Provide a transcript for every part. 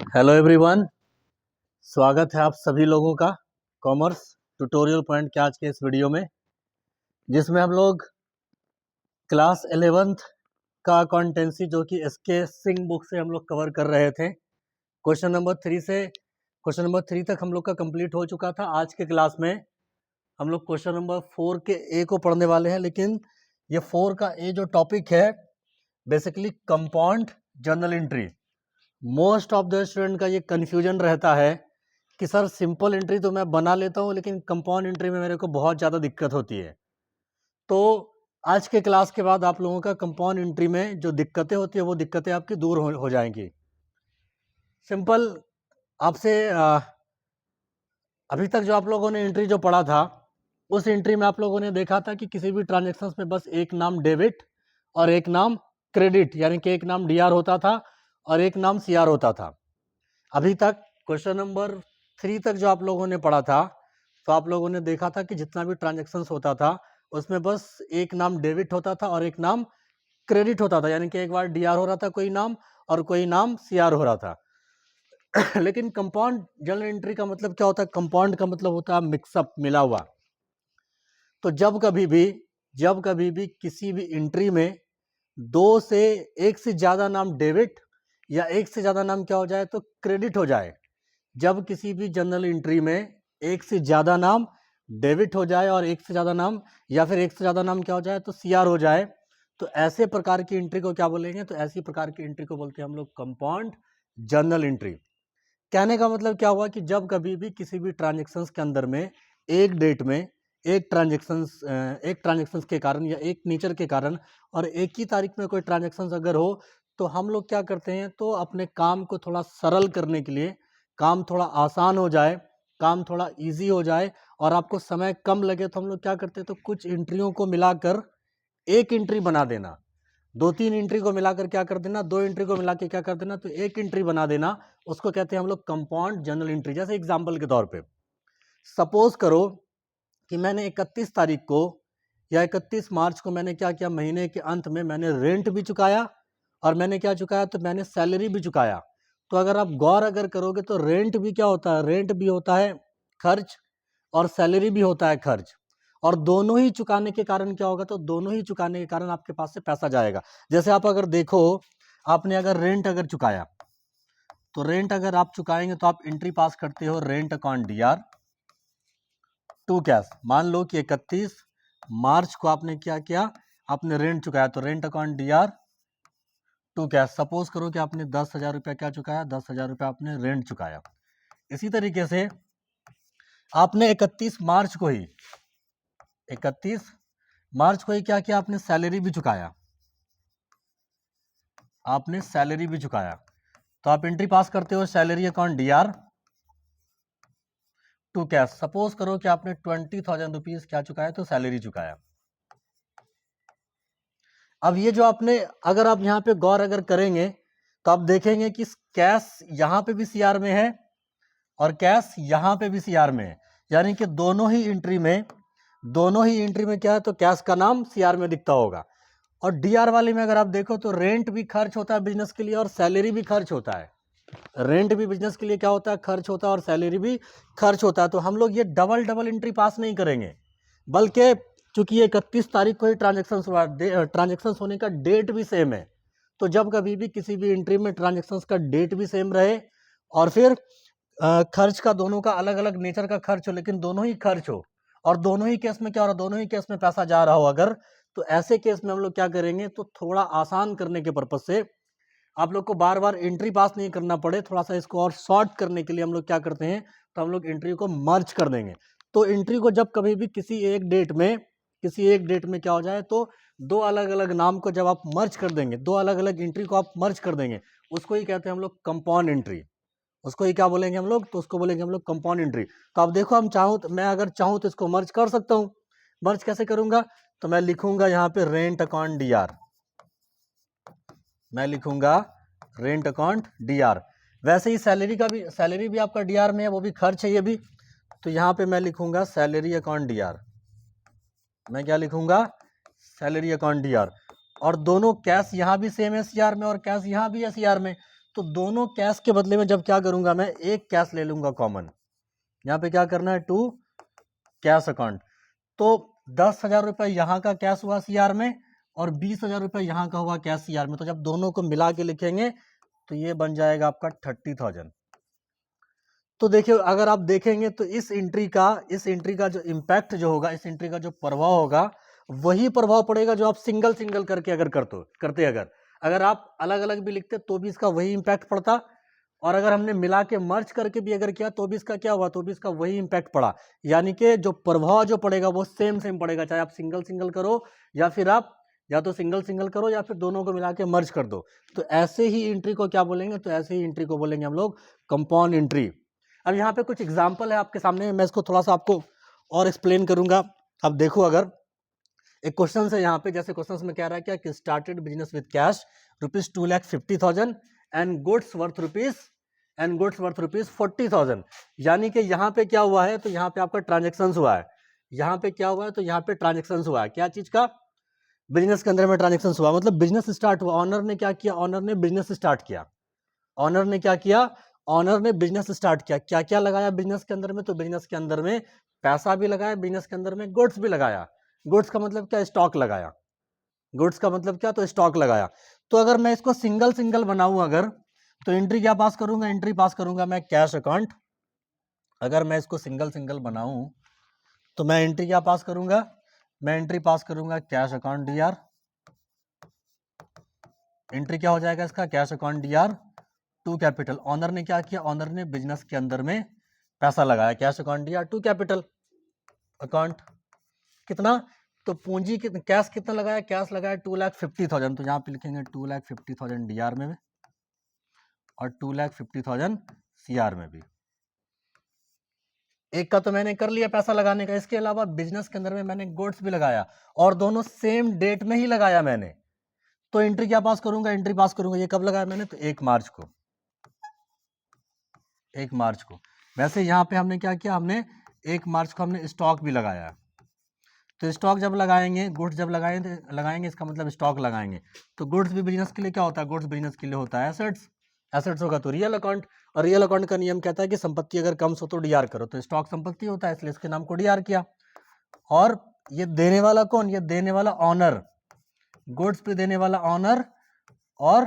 Hello everyone, स्वागत है आप सभी लोगों का कॉमर्स ट्यूटोरियल पॉइंट के आज के इस वीडियो में, जिसमें हम लोग क्लास 11th का अकाउंटेंसी जो कि एसके सिंह बुक से हम लोग कवर कर रहे थे। क्वेश्चन नंबर 3 से क्वेश्चन नंबर 3 तक हम लोग का कंप्लीट हो चुका था। आज के क्लास में हम लोग क्वेश्चन नंबर 4 के ए को पढ़ने वाले हैं, लेकिन ये 4 का ए जो टॉपिक है basically compound journal entry. Most of the student का ये कन्फ्यूजन रहता है कि सर सिंपल एंट्री तो मैं बना लेता हूँ, लेकिन कंपाउंड एंट्री में मेरे को बहुत ज़्यादा दिक्कत होती है। तो आज के क्लास के बाद आप लोगों का कंपाउंड एंट्री में जो दिक्कतें होती है वो दिक्कतें आपकी दूर हो जाएंगी। सिंपल आपसे अभी तक जो आप लोगों ने एंट्री जो पढ़ा था, उस एंट्री में आप लोगों ने देखा था कि किसी भी ट्रांजेक्शन्स में बस एक नाम डेबिट और एक नाम क्रेडिट, यानी कि एक नाम डीआर होता था और एक नाम सीआर होता था। अभी तक क्वेश्चन नंबर 3 तक जो आप लोगों ने पढ़ा था, तो आप लोगों ने देखा था कि जितना भी ट्रांजैक्शंस होता था उसमें बस एक नाम डेबिट होता था और एक नाम क्रेडिट होता था, यानी कि एक बार डीआर हो रहा था कोई नाम और कोई नाम सीआर हो रहा था। लेकिन कंपाउंड जर्नल एंट्री का मतलब क्या होता है? कंपाउंड का मतलब होता है मिक्सअप, मिला हुआ। तो जब कभी भी किसी भी एंट्री में दो से एक से ज़्यादा नाम डेबिट या एक से ज़्यादा नाम क्या हो जाए तो क्रेडिट हो जाए। जब किसी भी जर्नल एंट्री में एक से ज़्यादा नाम डेबिट हो जाए और एक से ज़्यादा नाम या फिर एक से ज़्यादा नाम क्या हो जाए तो सीआर हो जाए, तो ऐसे प्रकार की एंट्री को क्या बोलेंगे? तो ऐसी प्रकार की एंट्री को बोलते हैं हम लोग कंपाउंड जर्नल एंट्री। कहने का मतलब क्या हुआ कि जब कभी भी किसी भी ट्रांजेक्शन्स के अंदर में एक डेट में एक ट्रांजेक्शन्स के कारण या एक नेचर के कारण और एक ही तारीख में कोई ट्रांजेक्शन्स अगर हो, तो हम लोग क्या करते हैं, तो अपने काम को थोड़ा सरल करने के लिए, काम थोड़ा आसान हो जाए, काम थोड़ा इजी हो जाए और आपको समय कम लगे, तो हम लोग क्या करते हैं, तो कुछ एंट्रियों को मिलाकर एक एंट्री बना देना, दो तीन एंट्री को मिलाकर क्या कर देना, दो एंट्री को मिला के क्या कर देना, तो एक एंट्री बना देना। उसको कहते हैं हम लोग कंपाउंड जर्नल एंट्री। जैसे एग्जाम्पल के तौर पे सपोज करो कि मैंने 31 तारीख को या 31 मार्च को मैंने क्या किया, महीने के अंत में मैंने रेंट भी चुकाया और मैंने क्या चुकाया, तो मैंने सैलरी भी चुकाया। तो अगर आप गौर अगर करोगे तो रेंट भी क्या होता है, रेंट भी होता है खर्च और सैलरी भी होता है खर्च, और दोनों ही चुकाने के कारण क्या होगा, तो दोनों ही चुकाने के कारण आपके पास से पैसा जाएगा। जैसे आप अगर देखो, आपने अगर रेंट अगर चुकाया, तो रेंट अगर आप चुकाएंगे तो आप एंट्री पास करते हो rent account DR to cash. मान लो कि 31 मार्च को आपने क्या किया, आपने रेंट चुकाया, तो rent account DR to cash. Suppose करो कि आपने 10,000 रुपया क्या चुकाया, 10,000 रुपया आपने रेंट चुकाया। इसी तरीके से आपने 31 मार्च को ही 31 मार्च को ही क्या किया, आपने सैलरी भी चुकाया, आपने सैलरी भी चुकाया। तो आप एंट्री पास करते हो salary account DR to cash. Suppose करो कि आपने 20,000 रुपीज क्या चुकाया, तो सैलरी चुकाया। अब ये जो आपने, अगर आप यहाँ पे गौर अगर करेंगे तो आप देखेंगे कि कैश यहाँ पे भी सीआर में है और कैश यहाँ पे भी सीआर में है, यानी कि दोनों ही एंट्री में क्या है, तो कैश का नाम सीआर में दिखता होगा। और डीआर वाले में अगर आप देखो तो रेंट भी खर्च होता है बिजनेस के लिए और सैलरी भी खर्च होता है। रेंट भी बिजनेस के लिए क्या होता है, खर्च होता है, और सैलरी भी खर्च होता है। तो हम लोग ये डबल एंट्री पास नहीं करेंगे, बल्कि चूंकि 31 तारीख को ही ट्रांजेक्शन्स होने का डेट भी सेम है, तो जब कभी भी किसी भी एंट्री में ट्रांजेक्शन्स का डेट भी सेम रहे और फिर खर्च का दोनों का अलग अलग नेचर का खर्च हो, लेकिन दोनों ही खर्च हो और दोनों ही केस में क्या हो रहा है, दोनों ही केस में पैसा जा रहा हो अगर, तो ऐसे केस में हम लोग क्या करेंगे, तो थोड़ा आसान करने के पर्पज से, आप लोग को बार बार एंट्री पास नहीं करना पड़े, थोड़ा सा इसको और शॉर्ट करने के लिए हम लोग क्या करते हैं, तो हम लोग एंट्री को मर्ज कर देंगे। तो एंट्री को जब कभी भी किसी एक डेट में क्या हो जाए, तो दो अलग अलग नाम को जब आप मर्ज कर देंगे, दो अलग अलग एंट्री को आप मर्ज कर देंगे, उसको ही कहते हैं हम लोग कंपाउंड एंट्री। उसको ही क्या बोलेंगे हम लोग, तो उसको बोलेंगे हम लोग कंपाउंड एंट्री। तो अब देखो, मैं अगर चाहूँ तो इसको मर्ज कर सकता हूँ। मर्ज कैसे करूंगा, तो मैं लिखूंगा यहाँ पे रेंट अकाउंट डीआर, मैं लिखूंगा रेंट अकाउंट डीआर। वैसे ही सैलरी भी आपका डीआर में है, वो भी खर्च है ये भी, तो यहाँ पे मैं लिखूंगा सैलरी अकाउंट डीआर। मैं क्या लिखूंगा, सैलरी अकाउंट डीआर। और दोनों कैश यहाँ भी सेम है सीआर में और कैश यहाँ भी है सीआर में, तो दोनों कैश के बदले में जब क्या करूंगा, मैं एक कैश ले लूंगा कॉमन। यहाँ पे क्या करना है, टू कैश अकाउंट। तो 10,000 रुपये यहाँ का कैश हुआ सीआर में और 20,000 रुपये यहाँ का हुआ कैश सीआर में। तो जब दोनों को मिला के लिखेंगे तो ये बन जाएगा आपका 30,000। तो देखिए अगर आप देखेंगे तो इस एंट्री का जो इम्पैक्ट जो होगा, इस एंट्री का जो प्रभाव होगा, वही प्रभाव पड़ेगा जो आप सिंगल सिंगल करके अगर करते अगर आप अलग अलग भी लिखते तो भी इसका वही इम्पैक्ट पड़ता, और अगर हमने मिला के मर्ज करके भी अगर किया तो भी इसका क्या हुआ, तो भी इसका वही इम्पैक्ट पड़ा। यानी कि जो प्रभाव जो पड़ेगा वो सेम पड़ेगा, चाहे आप सिंगल सिंगल करो या फिर आप या तो सिंगल सिंगल करो या फिर दोनों को मिला के मर्ज कर दो। तो ऐसे ही एंट्री को क्या बोलेंगे, तो ऐसे ही एंट्री को बोलेंगे हम लोग कंपाउंड एंट्री। अब यहाँ पे कुछ एग्जाम्पल है आपके सामने, मैं इसको थोड़ा सा आपको और एक्सप्लेन करूंगा। अब देखो, अगर एक क्वेश्चन है यहाँ पे, जैसे क्वेश्चन में कह रहा है क्या कि started business with cash ₹2,50,000 and goods worth rupees 40,000। यानी कि यहाँ पे क्या हुआ है, तो यहाँ पे आपका ट्रांजेक्शन हुआ है। यहाँ पे क्या हुआ है, तो यहाँ पे ट्रांजेक्शन हुआ है, क्या चीज का, बिजनेस के अंदर में ट्रांजेक्शन हुआ, मतलब बिजनेस स्टार्ट हुआ। ऑनर ने क्या किया, ऑनर ने बिजनेस स्टार्ट किया। ऑनर ने क्या किया, ऑनर ने बिजनेस स्टार्ट किया। क्या क्या लगाया बिजनेस के अंदर में, तो बिजनेस के अंदर में पैसा भी लगाया, बिजनेस के अंदर में गुड्स भी लगाया। गुड्स का मतलब क्या, स्टॉक लगाया। गुड्स का मतलब क्या, तो स्टॉक लगाया। तो अगर मैं इसको सिंगल सिंगल बनाऊं अगर, तो एंट्री क्या पास करूंगा, एंट्री पास करूंगा मैं कैश अकाउंट। अगर मैं इसको सिंगल सिंगल बनाऊं तो मैं एंट्री क्या पास करूंगा, मैं एंट्री पास करूंगा कैश अकाउंट डीआर। एंट्री क्या हो जाएगा इसका, cash account DR to capital. Owner ने क्या किया, ऑनर ने बिजनेस के अंदर में पैसा लगाया, cash account DR to capital account. कितना, तो पूंजी कैश कितना लगाया, कैश लगाया 2,50,000। तो यहाँ पे लिखेंगे 2,50,000 डीआर में और 2,50,000 सीआर में भी। एक का तो मैंने कर लिया पैसा लगाने का, इसके अलावा बिजनेस के अंदर में मैंने गुड्स भी लगाया और दोनों सेम डेट में ही लगाया मैंने। तो एंट्री क्या पास करूंगा, एंट्री पास करूंगा। ये कब लगाया मैंने, तो 1 मार्च को। 1 मार्च को। वैसे यहाँ पे हमने क्या किया, हमने 1 मार्च को हमने स्टॉक भी लगाया। तो स्टॉक जब लगाएंगे, गुड्स जब लगाएंगे इसका मतलब स्टॉक लगाएंगे। तो गुड्स भी बिजनेस के लिए क्या होता है, गुड्स बिजनेस के लिए होता है एसेट्स। एसेट्स होगा तो रियल अकाउंट, और रियल अकाउंट का नियम कहता है कि संपत्ति अगर कम हो तो डीआर करो। तो स्टॉक संपत्ति होता है, इसलिए इसके नाम को डीआर किया। और ये देने वाला कौन, ये देने वाला ऑनर, गुड्स भी देने वाला ऑनर और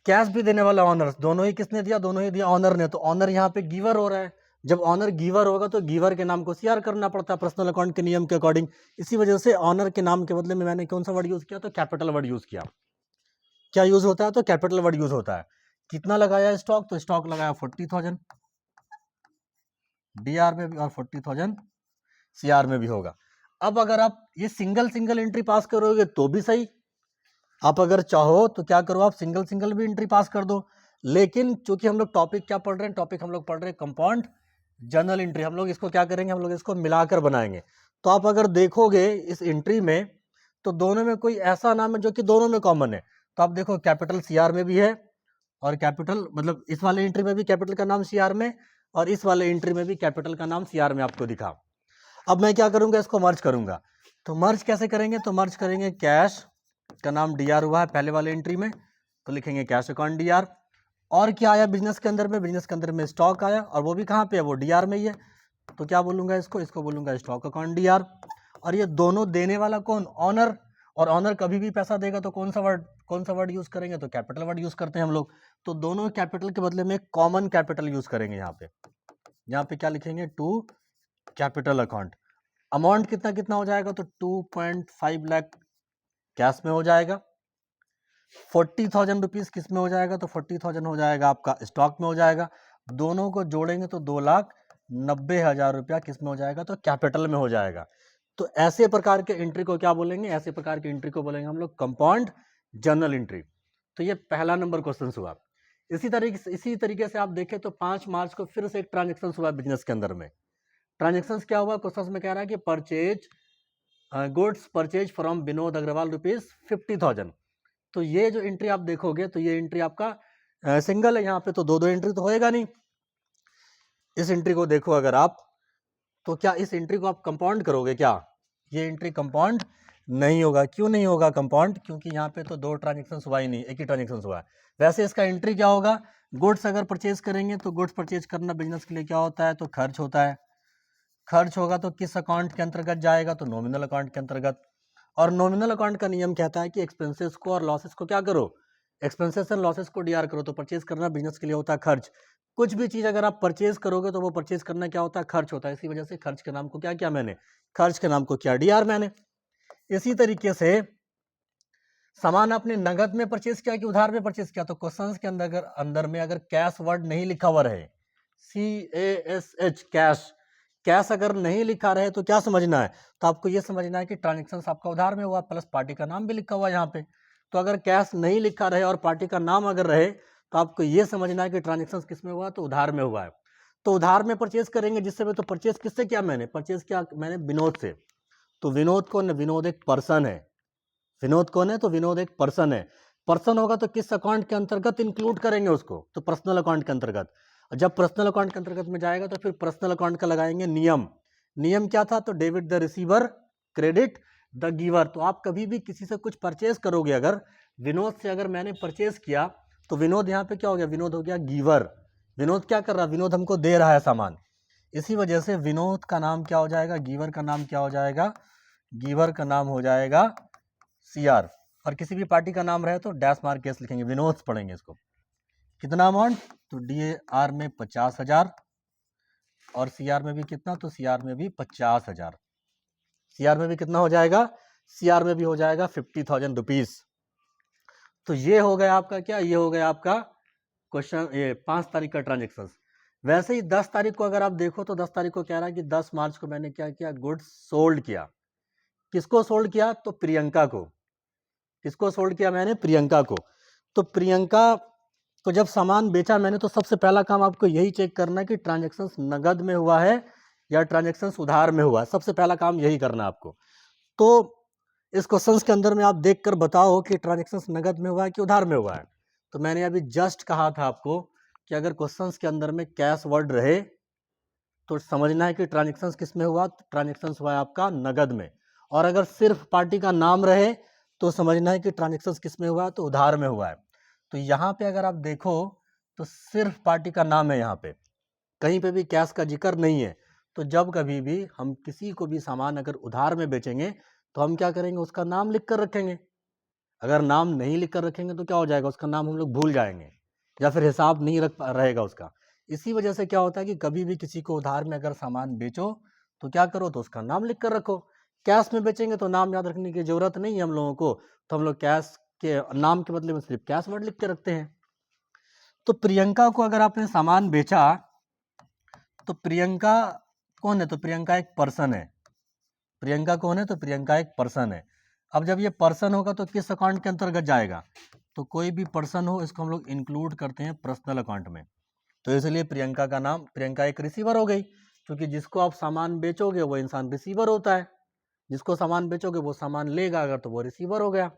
कैश भी देने वाला ऑनर। दोनों ही किसने दिया, दोनों ही दिया ऑनर ने। तो ऑनर यहाँ पे गिवर हो रहा है। जब ऑनर गिवर होगा तो गिवर के नाम को सीआर करना पड़ता है पर्सनल अकाउंट के नियम के अकॉर्डिंग। इसी वजह से ऑनर के नाम के बदले में मैंने कौन सा वर्ड यूज किया, तो कैपिटल वर्ड यूज किया। क्या यूज होता है, तो कैपिटल वर्ड यूज होता है। कितना लगाया स्टॉक, तो स्टॉक लगाया 40,000 डीआर में भी और 40,000 सीआर में भी होगा। अब अगर आप ये सिंगल सिंगल एंट्री पास करोगे तो भी सही, आप अगर चाहो तो क्या करो, आप सिंगल सिंगल भी एंट्री पास कर दो। लेकिन चूंकि हम लोग टॉपिक क्या पढ़ रहे हैं, टॉपिक हम लोग पढ़ रहे हैं कंपाउंड जर्नल एंट्री। हम लोग इसको क्या करेंगे, हम लोग इसको मिलाकर बनाएंगे। तो आप अगर देखोगे इस एंट्री में तो दोनों में कोई ऐसा नाम है जो कि दोनों में कॉमन है। तो आप देखो कैपिटल सीआर में भी है और कैपिटल मतलब इस वाले एंट्री में भी कैपिटल का नाम सीआर में और इस वाले एंट्री में भी कैपिटल का नाम सीआर में आपको दिखा। अब मैं क्या करूंगा, इसको मर्ज करूंगा। तो मर्ज कैसे करेंगे, तो मर्ज करेंगे, कैश का नाम डीआर हुआ है पहले वाले एंट्री में, तो लिखेंगे कैश अकाउंट डीआर। और क्या आया बिजनेस के अंदर में, बिजनेस के अंदर में स्टॉक आया और वो भी कहाँ पे है, वो डीआर में ही है। तो क्या बोलूंगा इसको बोलूंगा स्टॉक अकाउंट डीआर। और ये दोनों देने वाला कौन, ऑनर। और ऑनर कभी भी पैसा देगा तो कौन सा वर्ड यूज करेंगे, तो कैपिटल वर्ड यूज करते हैं हम लोग। तो दोनों कैपिटल के बदले में कॉमन कैपिटल यूज करेंगे। यहाँ पे क्या लिखेंगे, टू कैपिटल अकाउंट। अमाउंट कितना कितना हो जाएगा, तो 2.5 लाख कैश में हो जाएगा। 40,000 रुपीज किस में हो जाएगा, तो 40,000 हो जाएगा आपका स्टॉक में हो जाएगा। दोनों को जोड़ेंगे तो 2,90,000 रुपया किस में हो जाएगा, तो कैपिटल में हो जाएगा। तो ऐसे प्रकार के एंट्री को क्या बोलेंगे, ऐसे प्रकार की एंट्री को बोलेंगे हम लोग कंपाउंड जर्नल एंट्री। तो ये पहला नंबर क्वेश्चन हुआ। इसी तरीके से आप देखें तो 5 मार्च को फिर से एक ट्रांजेक्शन हुआ बिजनेस के अंदर में। ट्रांजेक्शन क्या हुआ, क्वेश्चन में कह रहा है कि goods purchase from Vinod Agarwal ₹50,000। तो ये जो एंट्री आप देखोगे तो ये एंट्री आपका सिंगल है, यहाँ पे तो दो एंट्री तो होएगा नहीं। इस एंट्री को देखो अगर आप, तो क्या इस एंट्री को आप कंपाउंड करोगे क्या, ये एंट्री कंपाउंड नहीं होगा। क्यों नहीं होगा कंपाउंड? क्योंकि यहाँ पे तो दो ट्रांजेक्शन हुआ ही नहीं, एक ही ट्रांजेक्शन हुआ है। वैसे इसका एंट्री क्या होगा? गुड्स अगर परचेज करेंगे तो गुड्स परचेज करना बिजनेस के लिए क्या होता है? तो खर्च होता है। खर्च होगा तो किस अकाउंट के अंतर्गत जाएगा? तो नॉमिनल अकाउंट के अंतर्गत। और नॉमिनल अकाउंट का नियम कहता है कि एक्सपेंसेस को और लॉसेस को क्या करो? एक्सपेंसेस एंड लॉसेस को डीआर करो। तो परचेज करना बिजनेस के लिए होता है खर्च। कुछ भी चीज अगर आप परचेज करोगे तो वो परचेज करना क्या होता है? खर्च होता है। इसी वजह से खर्च के नाम को क्या किया मैंने? खर्च के नाम को किया डीआर मैंने। इसी तरीके से सामान आपने नगद में परचेज किया कि उधार में परचेज किया? तो क्वेश्चंस के अंदर में अगर कैश वर्ड नहीं लिखा हुआ रहे, CASH कैश, कैश अगर नहीं लिखा रहे तो क्या समझना है? तो आपको ये समझना है कि ट्रांजेक्शन आपका उधार में हुआ, प्लस पार्टी का नाम भी लिखा हुआ है यहाँ पे। तो अगर कैश नहीं लिखा रहे और पार्टी का नाम अगर रहे तो आपको ये समझना है कि ट्रांजेक्शन किस में हुआ? तो उधार में हुआ है। तो उधार में परचेज करेंगे जिससे में, तो परचेज किससे किया मैंने? परचेज किया मैंने विनोद से। तो विनोद कौन है? विनोद एक पर्सन है। विनोद कौन है? तो विनोद एक पर्सन है। पर्सन होगा तो किस अकाउंट के अंतर्गत इंक्लूड करेंगे उसको? तो पर्सनल अकाउंट के अंतर्गत। और जब पर्सनल अकाउंट के अंतर्गत में जाएगा तो फिर पर्सनल अकाउंट का लगाएंगे नियम। नियम क्या था? तो debit the receiver, credit the giver. तो आप कभी भी किसी से कुछ परचेज करोगे, अगर विनोद से अगर मैंने परचेज किया तो विनोद यहाँ पे क्या हो गया? विनोद हो गया गिवर। विनोद क्या कर रहा है? विनोद हमको दे रहा है सामान। इसी वजह से विनोद का नाम क्या हो जाएगा? गिवर का नाम क्या हो जाएगा? गिवर का नाम हो जाएगा CR। और किसी भी पार्टी का नाम रहे तो डैश मार्क केस लिखेंगे, विनोद पढ़ेंगे इसको। कितना अमाउंट? तो DAR में 50,000 और CR में भी कितना? तो CR में भी 50,000। CR में भी कितना हो जाएगा? CR में भी हो जाएगा 50,000 रुपीज। तो ये हो गया आपका क्या? ये हो गया आपका क्वेश्चन, ये 5 तारीख का ट्रांजेक्शन। वैसे ही 10 तारीख को अगर आप देखो तो 10 तारीख को कह रहा है कि 10 मार्च को मैंने क्या किया? गुड्स सोल्ड किया। किसको सोल्ड किया? तो प्रियंका को। किसको सोल्ड किया मैंने? प्रियंका को। तो प्रियंका को जब सामान बेचा मैंने तो सबसे पहला काम आपको यही चेक करना है कि ट्रांजेक्शन नगद में हुआ है या ट्रांजेक्शन उधार में हुआ है। सबसे पहला काम यही करना है आपको। तो इस क्वेश्चन के अंदर में आप देखकर बताओ कि ट्रांजेक्शन नगद में हुआ है कि उधार में हुआ है। तो मैंने अभी जस्ट कहा था आपको कि अगर क्वेश्चन के अंदर में कैश वर्ड रहे तो समझना है कि ट्रांजेक्शन किस में हुआ? ट्रांजेक्शन हुआ है आपका नगद में। और अगर सिर्फ पार्टी का नाम रहे तो समझना है कि ट्रांजेक्शन किस में हुआ? तो उधार में हुआ है। तो यहाँ पे अगर आप देखो तो सिर्फ पार्टी का नाम है, यहाँ पे कहीं पे भी कैश का जिक्र नहीं है। तो जब कभी भी हम किसी को भी सामान अगर उधार में बेचेंगे तो हम क्या करेंगे? उसका नाम लिख कर रखेंगे। अगर नाम नहीं लिख कर रखेंगे तो क्या हो जाएगा? उसका नाम हम लोग भूल जाएंगे या फिर हिसाब नहीं रहेगा उसका। इसी वजह से क्या होता है कि कभी भी किसी को उधार में अगर सामान बेचो तो क्या करो? तो उसका नाम लिख कर रखो। कैश में बेचेंगे तो नाम याद रखने की जरूरत नहीं है हम लोगों को, तो हम लोग कैश के नाम के बदले में सिर्फ कैश वर्ड लिख के रखते हैं। तो प्रियंका को अगर आपने सामान बेचा तो प्रियंका कौन है? तो प्रियंका एक पर्सन है। प्रियंका कौन है? तो प्रियंका एक पर्सन है। अब जब ये पर्सन होगा तो किस अकाउंट के अंतर्गत जाएगा? तो कोई भी पर्सन हो इसको हम लोग इंक्लूड करते हैं पर्सनल अकाउंट में। तो इसलिए प्रियंका का नाम, प्रियंका एक रिसीवर हो गई, क्योंकि जिसको आप सामान बेचोगे वो इंसान रिसीवर होता है। जिसको सामान बेचोगे वो सामान लेगा अगर, तो वो रिसीवर हो गया।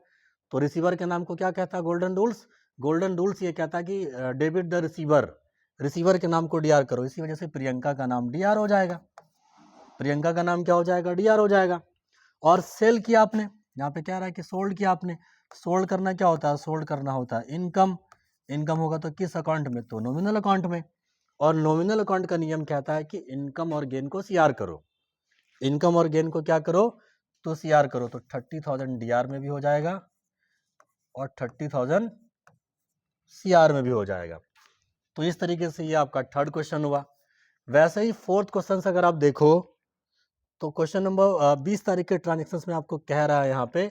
तो रिसीवर के नाम को क्या कहता है? Golden rules. गोल्डन रूल्स ये कहता है कि डेबिट द रिसीवर, रिसीवर के नाम को डीआर करो। इसी वजह से प्रियंका का नाम डीआर हो जाएगा। प्रियंका का नाम क्या हो जाएगा? डीआर हो जाएगा। और सेल किया आपने, यहाँ पे कह रहा है कि सोल्ड किया आपने। सोल्ड करना क्या होता है? सोल्ड करना होता है इनकम। इनकम होगा तो किस अकाउंट में? तो नॉमिनल अकाउंट में। और नॉमिनल अकाउंट का नियम कहता है कि इनकम और गेन को सीआर करो। इनकम और गेन को क्या करो? तो सीआर करो। तो 30,000 डीआर में भी हो जाएगा और 30,000 सीआर में भी हो जाएगा। तो इस तरीके से ये आपका थर्ड क्वेश्चन हुआ। वैसे ही फोर्थ क्वेश्चन अगर आप देखो तो क्वेश्चन नंबर 20 तारीख के ट्रांजेक्शन में आपको कह रहा है यहाँ पे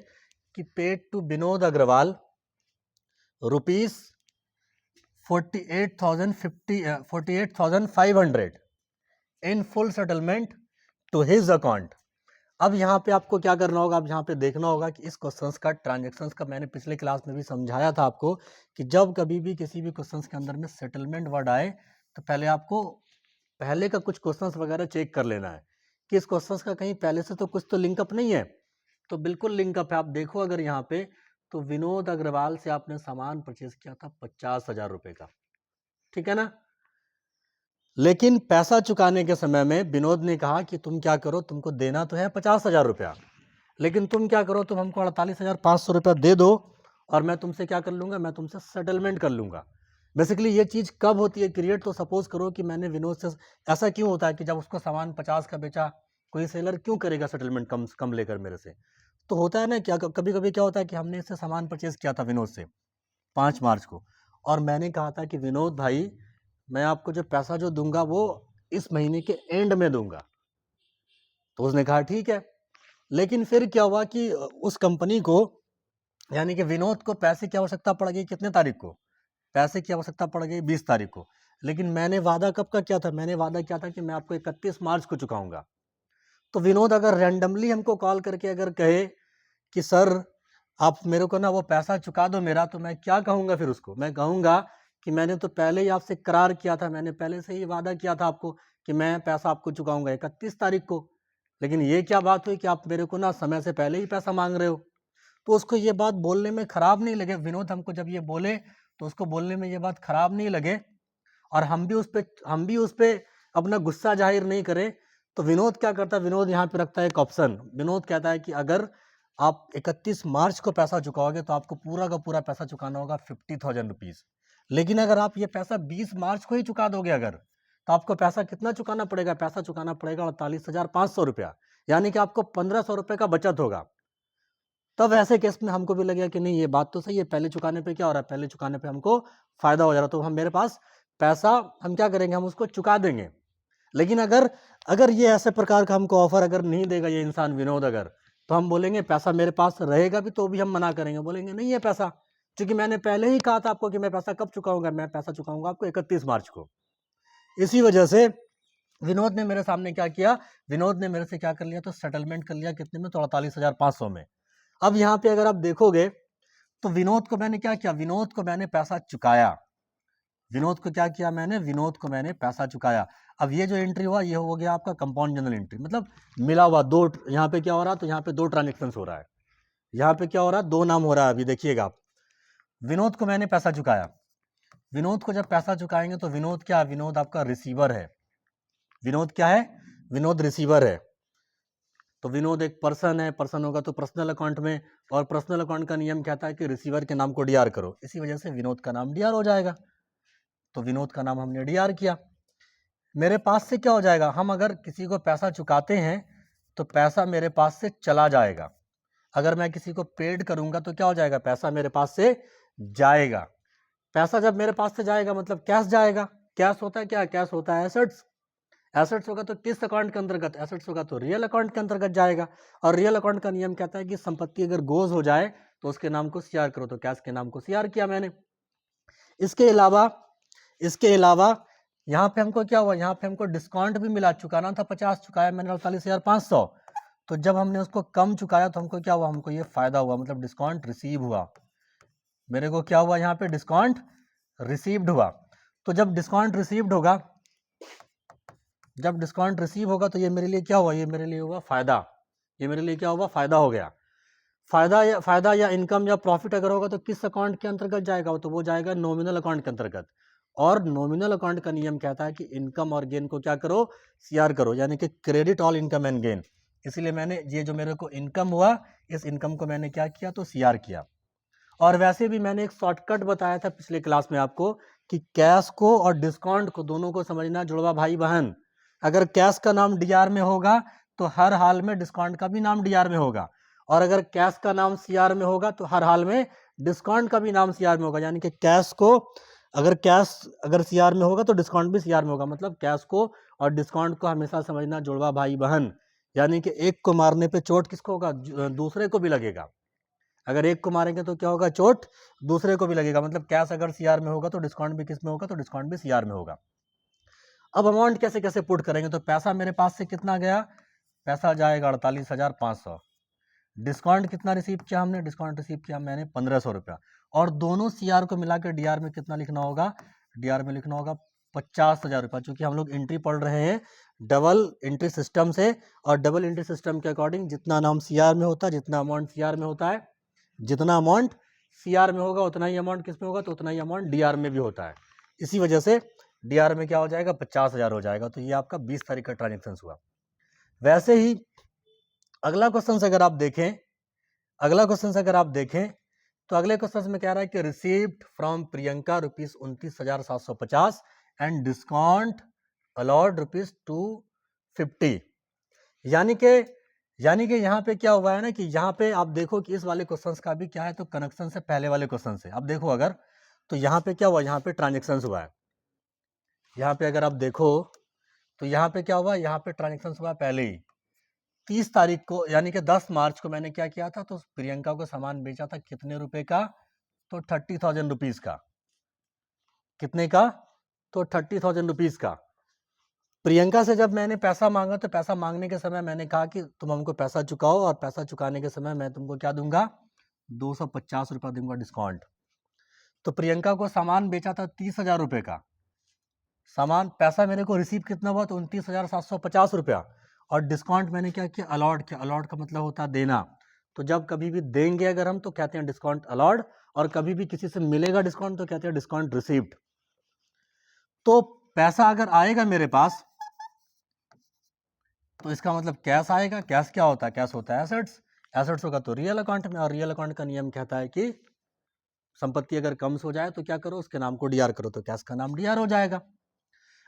कि paid to Vinod Agarwal rupees 48,500 in full settlement to his account. अब यहाँ पे आपको क्या करना होगा? अब यहाँ पे देखना होगा कि इस क्वेश्चंस का, ट्रांजेक्शंस का, मैंने पिछले क्लास में भी समझाया था आपको कि जब कभी भी किसी भी क्वेश्चंस के अंदर में सेटलमेंट वर्ड आए तो पहले आपको पहले का कुछ क्वेश्चंस वगैरह चेक कर लेना है कि इस क्वेश्चंस का कहीं पहले से तो कुछ तो लिंकअप नहीं है। तो बिल्कुल लिंकअप है। आप देखो अगर यहाँ पे तो विनोद अग्रवाल से आपने सामान परचेज किया था 50,000 रुपए का, ठीक है ना। लेकिन पैसा चुकाने के समय में विनोद ने कहा कि तुम क्या करो, तुमको देना तो है 50,000 रुपया, लेकिन तुम क्या करो, तुम हमको 48,500 रुपया दे दो और मैं तुमसे क्या कर लूँगा, मैं तुमसे सेटलमेंट कर लूँगा। बेसिकली ये चीज़ कब होती है क्रिएट, तो सपोज करो कि मैंने विनोद से, ऐसा क्यों होता है कि जब उसको सामान 50 का बेचा, कोई सेलर क्यों करेगा सेटलमेंट कम लेकर मेरे से? तो होता है ना, क्या कभी कभी क्या होता है कि हमने इससे सामान परचेज किया था विनोद से 5 मार्च को, और मैंने कहा था कि विनोद भाई मैं आपको जो पैसा जो दूंगा वो इस महीने के एंड में दूंगा। तो उसने कहा ठीक है। लेकिन फिर क्या हुआ कि उस कंपनी को, यानी कि विनोद को पैसे की आवश्यकता पड़ गई कितने तारीख को, पैसे की आवश्यकता पड़ गई 20 तारीख को। लेकिन मैंने वादा कब का किया था, मैंने वादा किया था कि मैं आपको 31 मार्च को चुकाऊंगा। तो विनोद अगर रैंडमली हमको कॉल करके अगर कहे कि सर आप मेरे को ना वो पैसा चुका दो मेरा, तो मैं क्या कहूँगा फिर उसको? मैं कहूँगा कि मैंने तो पहले ही आपसे करार किया था, मैंने पहले से ही वादा किया था आपको कि मैं पैसा आपको चुकाऊंगा 31 तारीख को। लेकिन ये क्या बात हुई कि आप मेरे को ना समय से पहले ही पैसा मांग रहे हो? तो उसको ये बात बोलने में खराब नहीं लगे, विनोद हमको जब ये बोले तो उसको बोलने में ये बात खराब नहीं लगे, और हम भी उस पे अपना गुस्सा जाहिर नहीं करें। तो विनोद क्या करता है, विनोद यहाँ पे रखता है एक ऑप्शन। विनोद कहता है कि अगर आप 31 मार्च को पैसा चुकाओगे तो आपको पूरा का पूरा पैसा चुकाना होगा 50,000 रुपीज़। लेकिन अगर आप ये पैसा 20 मार्च को ही चुका दोगे अगर, तो आपको पैसा कितना चुकाना पड़ेगा? पैसा चुकाना पड़ेगा 48,500 रुपया, यानी कि आपको 1,500 रुपये का बचत होगा। तब ऐसे केस में हमको भी लगेगा कि नहीं ये बात तो सही है, पहले चुकाने पे क्या हो रहा है, पहले चुकाने पे हमको फायदा हो जा रहा है, तो हम मेरे पास पैसा हम क्या करेंगे, हम उसको चुका देंगे। लेकिन अगर अगर ये ऐसे प्रकार का हमको ऑफर अगर नहीं देगा ये इंसान विनोद अगर, तो हम बोलेंगे पैसा मेरे पास रहेगा भी, तो भी हम मना करेंगे, बोलेंगे नहीं है पैसा, क्योंकि मैंने पहले ही कहा था आपको कि मैं पैसा कब चुकाऊंगा, मैं पैसा चुकाऊंगा आपको 31 मार्च को। इसी वजह से विनोद ने मेरे सामने क्या किया, विनोद ने मेरे से क्या कर लिया, तो सेटलमेंट कर लिया कितने में, तो 48,500 में। अब यहाँ पे अगर आप देखोगे तो विनोद को मैंने क्या किया, विनोद को मैंने पैसा चुकाया। विनोद को क्या किया मैंने, विनोद को मैंने पैसा चुकाया। अब ये जो एंट्री हुआ ये हो गया आपका कंपाउंड जनरल एंट्री, मतलब मिला हुआ दो। यहाँ पे क्या हो रहा है, तो यहाँ पे दो ट्रांजेक्शन हो रहा है, यहाँ पे क्या हो रहा है, दो नाम हो रहा है। अभी देखिएगा आप, विनोद को मैंने पैसा चुकाया। विनोद को जब पैसा चुकाएंगे तो विनोद क्या, विनोद आपका रिसीवर है। विनोद क्या है, विनोद रिसीवर है। तो विनोद एक पर्सन है, पर्सन होगा तो पर्सनल अकाउंट में, और पर्सनल अकाउंट का नियम कहता है कि रिसीवर के नाम को डीआर करो, इसी वजह से विनोद का नाम डीआर हो जाएगा। तो विनोद का नाम हमने डीआर किया। मेरे पास से क्या हो जाएगा, हम अगर किसी को पैसा चुकाते हैं तो पैसा मेरे पास से चला जाएगा। अगर मैं किसी को पेड करूंगा तो क्या हो जाएगा, पैसा मेरे पास से जाएगा। पैसा जब मेरे पास से जाएगा मतलब कैश जाएगा। कैश होता है क्या, कैश होता है एसेट्स। एसेट्स होगा तो किस अकाउंट के अंतर्गत, एसेट्स होगा तो रियल अकाउंट के अंतर्गत जाएगा। और रियल अकाउंट का नियम कहता है कि संपत्ति अगर गोज हो जाए तो उसके नाम को सीआर करो, तो कैश के नाम को सीआर किया मैंने। इसके अलावा यहाँ पे हमको क्या हुआ, यहाँ पे हमको डिस्काउंट भी मिला। चुकाना था 50, चुकाया मैंने 48,500। तो जब हमने उसको कम चुकाया तो हमको क्या हुआ, हमको ये फायदा हुआ, मतलब डिस्काउंट रिसीव हुआ। मेरे को क्या हुआ, यहाँ पे डिस्काउंट रिसीव्ड हुआ। तो जब डिस्काउंट रिसीव्ड होगा, जब डिस्काउंट रिसीव होगा तो ये मेरे लिए क्या हुआ, ये मेरे लिए हुआ फायदा। ये मेरे लिए क्या हुआ, फायदा हो गया। फायदा या इनकम या प्रॉफिट अगर होगा तो किस अकाउंट के अंतर्गत जाएगा, तो वो जाएगा नॉमिनल अकाउंट के अंतर्गत। और नॉमिनल अकाउंट का नियम कहता है कि इनकम और गेन को क्या करो, सीआर करो, यानी कि credit all income and gain. इसलिए मैंने ये जो मेरे को इनकम हुआ, इस इनकम को मैंने क्या किया, तो सीआर किया। और वैसे भी मैंने एक शॉर्टकट बताया था पिछले क्लास में आपको कि कैश को और डिस्काउंट को दोनों को समझना जुड़वा भाई बहन। अगर कैश का नाम डीआर में होगा तो हर हाल में डिस्काउंट का भी नाम डीआर में होगा, और अगर कैश का नाम सीआर में होगा तो हर हाल में डिस्काउंट का भी नाम सीआर में होगा। यानी कि कैश अगर सीआर में होगा तो डिस्काउंट भी सीआर में होगा। मतलब कैश को और डिस्काउंट को हमेशा समझना जुड़वा भाई बहन। यानी कि एक को मारने पे चोट किसको होगा, दूसरे को भी लगेगा। अगर एक को मारेंगे तो क्या होगा, चोट दूसरे को भी लगेगा। मतलब कैश अगर सीआर में होगा तो डिस्काउंट भी किस में होगा, तो डिस्काउंट भी सीआर में होगा। अब अमाउंट कैसे कैसे पुट करेंगे, तो पैसा मेरे पास से कितना गया, पैसा जाएगा 48,500। डिस्काउंट कितना रिसीव किया हमने, डिस्काउंट रिसीव किया मैंने 1,500 रुपया। और दोनों सीआर को मिलाकर डीआर में कितना लिखना होगा, डीआर में लिखना होगा 50,000 रुपया। चूंकि हम लोग एंट्री पढ़ रहे हैं डबल एंट्री सिस्टम से, और डबल एंट्री सिस्टम के अकॉर्डिंग जितना नाम सीआर में होता है, जितना अमाउंट सीआर में होता है, जितना अमाउंट सीआर में होगा उतना ही अमाउंट किस में होगा, तो उतना ही अमाउंट डीआर में भी होता है। इसी वजह से डीआर में क्या हो जाएगा, 50,000 हो जाएगा। तो ये आपका 20 तारीख का ट्रांजेक्शन हुआ। वैसे ही अगला क्वेश्चन अगर आप देखें, तो अगले क्वेश्चन में कह रहा है कि received from Priyanka ₹29,750 and discount allowed ₹250। यानी कि यहाँ पे क्या हुआ है ना कि यहाँ पे आप देखो कि इस वाले क्वेश्चन का भी क्या है, तो कनेक्शन से पहले वाले क्वेश्चन से अब देखो अगर, तो यहाँ पे क्या हुआ, यहाँ पे ट्रांजेक्शन हुआ है। यहाँ पे अगर आप देखो तो यहाँ पे क्या हुआ, यहाँ पे ट्रांजेक्शन हुआ पहले ही 30 तारीख को, यानी कि 10 मार्च को मैंने क्या किया था, तो प्रियंका को सामान बेचा था कितने रुपए का, तो 30,000 रुपीज का। कितने का, तो 30,000 रुपीज का। प्रियंका से जब मैंने पैसा मांगा तो पैसा मांगने के समय मैंने कहा कि तुम हमको पैसा चुकाओ, और पैसा चुकाने के समय मैं तुमको क्या दूंगा, 250 रुपया दूंगा डिस्काउंट। तो प्रियंका को सामान बेचा था 30,000 रुपये का, सामान पैसा मेरे को रिसीव कितना हुआ, तो 29,750 रुपया, और डिस्काउंट मैंने क्या किया, अलॉट किया। अलॉट का मतलब होता है देना। तो जब कभी भी देंगे अगर हम, तो कहते हैं डिस्काउंट अलॉट, और कभी भी किसी से मिलेगा डिस्काउंट तो कहते हैं डिस्काउंट रिसीव्ड। तो पैसा अगर आएगा मेरे पास तो इसका मतलब कैश आएगा। कैश क्या होता है, कैश होता है एसेट्स। एसेट्स होगा तो रियल अकाउंट में, और रियल अकाउंट का नियम कहता है कि संपत्ति अगर कम हो जाए तो क्या करो, उसके नाम को डीआर करो, तो कैश का नाम डीआर हो जाएगा।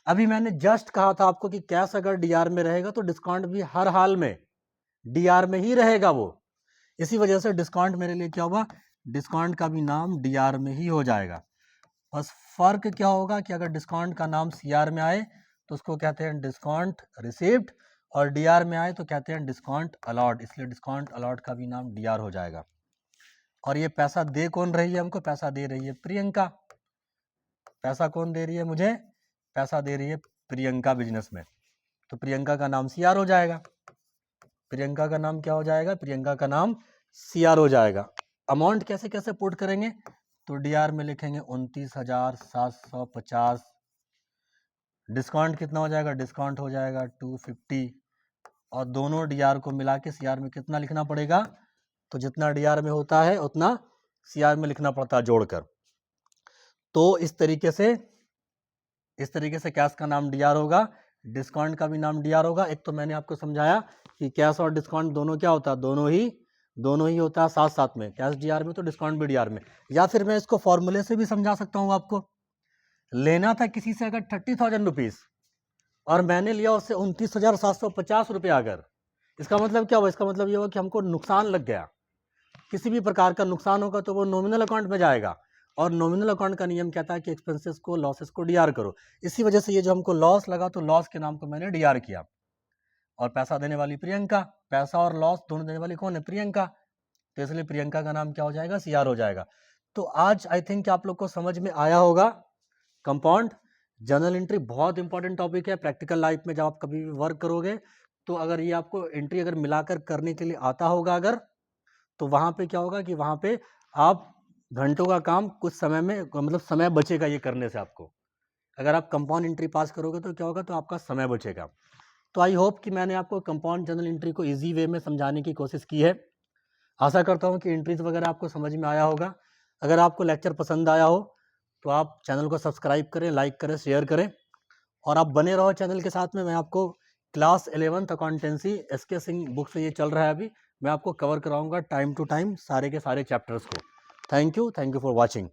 अभी मैंने जस्ट कहा था आपको कि कैश अगर डीआर में रहेगा तो डिस्काउंट भी हर हाल में डीआर में ही रहेगा वो। इसी वजह से डिस्काउंट मेरे लिए क्या हुआ, डिस्काउंट का भी नाम डीआर में ही हो जाएगा। बस फर्क क्या होगा कि अगर डिस्काउंट का नाम सीआर में आए तो उसको कहते हैं डिस्काउंट रिसीव्ड, और डीआर में आए तो कहते हैं डिस्काउंट अलॉट, इसलिए डिस्काउंट अलॉट का भी नाम डीआर हो जाएगा। और ये पैसा दे कौन रही है हमको, पैसा दे रही है प्रियंका। पैसा कौन दे रही है मुझे, पैसा दे रही है प्रियंका बिजनेस में, तो प्रियंका का नाम सीआर हो जाएगा। प्रियंका का नाम क्या हो जाएगा, प्रियंका का नाम सीआर हो जाएगा। अमाउंट कैसे कैसे पुट करेंगे, तो डीआर में लिखेंगे 29,750, डिस्काउंट कितना हो जाएगा, डिस्काउंट हो जाएगा 250, और दोनों डीआर को मिला के सीआर में कितना लिखना पड़ेगा, तो जितना डीआर में होता है उतना सीआर में लिखना पड़ता है जोड़कर। तो इस तरीके से कैश का नाम डीआर होगा, डिस्काउंट का भी नाम डीआर होगा। एक तो मैंने आपको समझाया कि कैश और डिस्काउंट दोनों क्या होता है, दोनों ही होता है साथ साथ में, कैश डीआर में तो डिस्काउंट भी डीआर में। या फिर मैं इसको फॉर्मूले से भी समझा सकता हूँ आपको। लेना था किसी से अगर 30,000 रुपीज और मैंने लिया उससे 29,750 रुपये, अगर इसका मतलब क्या हुआ, इसका मतलब ये हुआ कि हमको नुकसान लग गया। किसी भी प्रकार का नुकसान होगा तो वो नॉमिनल अकाउंट में जाएगा, और नॉमिनल अकाउंट का नियम कहता है कि एक्सपेंसेस को, लॉसेस को डीआर करो। इसी वजह से ये जो हमको लॉस लगा तो लॉस के नाम को मैंने डीआर किया। और पैसा देने वाली प्रियंका, पैसा और लॉस दोनों देने वाली कौन है, प्रियंका, तो इसलिए प्रियंका का नाम क्या हो जाएगा, सीआर हो जाएगा। तो आज आई थिंक आप लोग को समझ में आया होगा। कंपाउंड जर्नल एंट्री बहुत इंपॉर्टेंट टॉपिक है प्रैक्टिकल लाइफ में। जब आप कभी भी वर्क करोगे तो अगर ये आपको एंट्री अगर मिलाकर करने के लिए आता होगा अगर, तो वहाँ पे क्या होगा कि वहाँ पे आप घंटों का काम कुछ समय में, मतलब समय बचेगा ये करने से आपको। अगर आप कंपाउंड एंट्री पास करोगे तो क्या होगा, तो आपका समय बचेगा। तो आई होप कि मैंने आपको कंपाउंड जर्नल एंट्री को इजी वे में समझाने की कोशिश की है। आशा करता हूँ कि एंट्रीज वगैरह आपको समझ में आया होगा। अगर आपको लेक्चर पसंद आया हो तो आप चैनल को सब्सक्राइब करें, लाइक करें, शेयर करें, और आप बने रहो चैनल के साथ में। मैं आपको class 11th accountancy SK Singh book से ये चल रहा है अभी, मैं आपको कवर कराऊंगा टाइम टू टाइम सारे के सारे चैप्टर्स को। Thank you for watching.